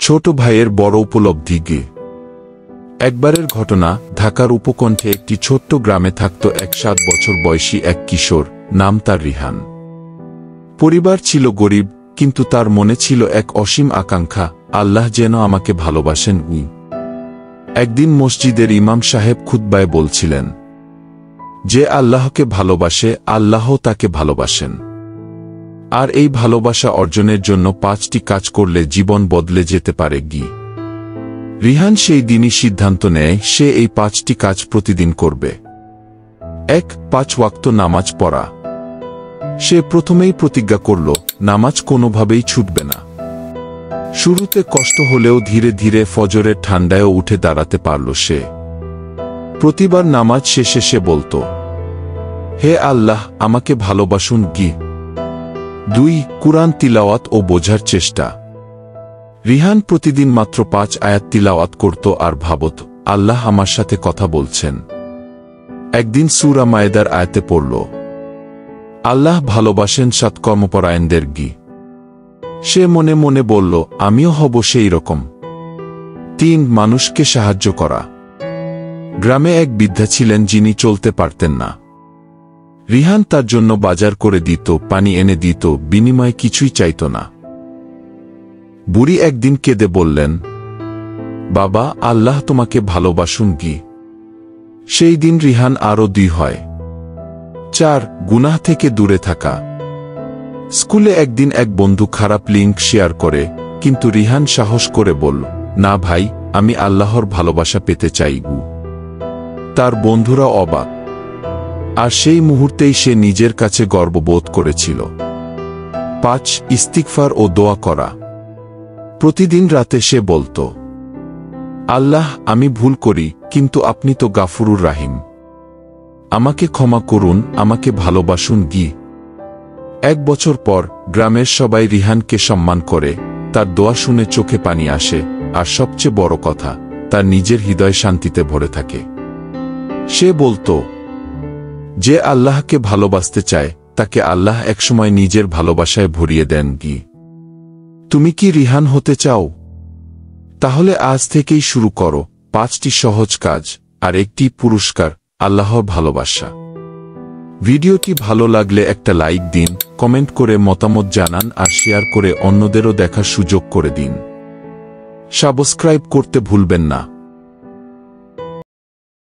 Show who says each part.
Speaker 1: ছোট ভাইয়ের বড় উপলব্ধি গে। একবারের ঘটনা, ঢাকার উপকণ্ঠে একটি ছোট্ট গ্রামে থাকত এক 7 বছর বয়সী এক কিশোর, নাম তার রিহান। পরিবার ছিল গরিব, কিন্তু তার মনে ছিল এক অসীম আকাঙ্ক্ষা, আল্লাহ যেন আমাকে ভালোবাসেন। একদিন মসজিদের ইমাম সাহেব খুতবায় বলছিলেন, যে আল্লাহকে ভালোবাসে আল্লাহও তাকে ভালোবাসেন, আর এই ভালোবাসা অর্জনের জন্য 5টি কাজ করলে জীবন বদলে যেতে পারে। রিহান সেই দিনই সিদ্ধান্ত নেয় সে এই 5টি কাজ প্রতিদিন করবে। 1. 5 ওয়াক্ত নামাজ পড়া। সে প্রথমেই প্রতিজ্ঞা করল, নামাজ কোনোভাবেই ছুটবে না। শুরুতে কষ্ট হলেও ধীরে ধীরে ফজরের ঠান্ডায়ও উঠে দাঁড়াতে পারল সে। প্রতিবার নামাজ শেষে সে বলত, হে আল্লাহ, আমাকে ভালোবাসুন। 2. কুরআন তিলাওয়াত ও বোঝার চেষ্টা। রিহান প্রতিদিন মাত্র 5 আয়াত তিলাওয়াত করত আর ভাবত, আল্লাহ আমার সাথে কথা বলছেন। একদিন সূরা মায়েদার আয়াতে পড়ল, আল্লাহ ভালোবাসেন সৎকর্মপরায়ণদের। সে মনে মনে বলল, আমিও হব সেই রকম। 3. মানুষকে সাহায্য করা। গ্রামে এক বৃদ্ধা ছিলেন যিনি চলতে পারতেন না। রিহান তার জন্য বাজার করে দিত, পানি এনে দিত, বিনিময়ে কিছুই চাইত না। বুড়ি একদিন কেঁদে বললেন, বাবা, আল্লাহ তোমাকে ভালোবাসুন। সেই দিন রিহান আরও 2 হয়। 4. গুনাহ থেকে দূরে থাকা। স্কুলে একদিন এক বন্ধু খারাপ লিঙ্ক শেয়ার করে, কিন্তু রিহান সাহস করে বলল, না ভাই, আমি আল্লাহর ভালোবাসা পেতে চাই। তার বন্ধুরা অবাক, আর সেই মুহূর্তেই সে নিজের কাছে গর্ববোধ করেছিল। 5. ইস্তিগফার ও দোয়া করা। প্রতিদিন রাতে সে বলত, আল্লাহ, আমি ভুল করি, কিন্তু আপনি তো গাফুরুর রাহিম, আমাকে ক্ষমা করুন, আমাকে ভালোবাসুন। 1 বছর পর গ্রামের সবাই রিহানকে সম্মান করে, তার দোয়া শুনে চোখে পানি আসে, আর সবচেয়ে বড় কথা, তার নিজের হৃদয় শান্তিতে ভরে থাকে। সে বলত, যে আল্লাহকে ভালোবাসতে চায় তাকে আল্লাহ একসময় নিজের ভালোবাসায় ভরিয়ে দেন। তুমি কি রিহান হতে চাও? তাহলে আজ থেকেই শুরু করো 5টি সহজ কাজ আর একটি পুরস্কার, আল্লাহর ভালোবাসা। ভিডিওটি ভালো লাগলে একটা লাইক দিন, কমেন্ট করে মতামত জানান আর শেয়ার করে অন্যদেরও দেখার সুযোগ করে দিন। সাবস্ক্রাইব করতে ভুলবেন না।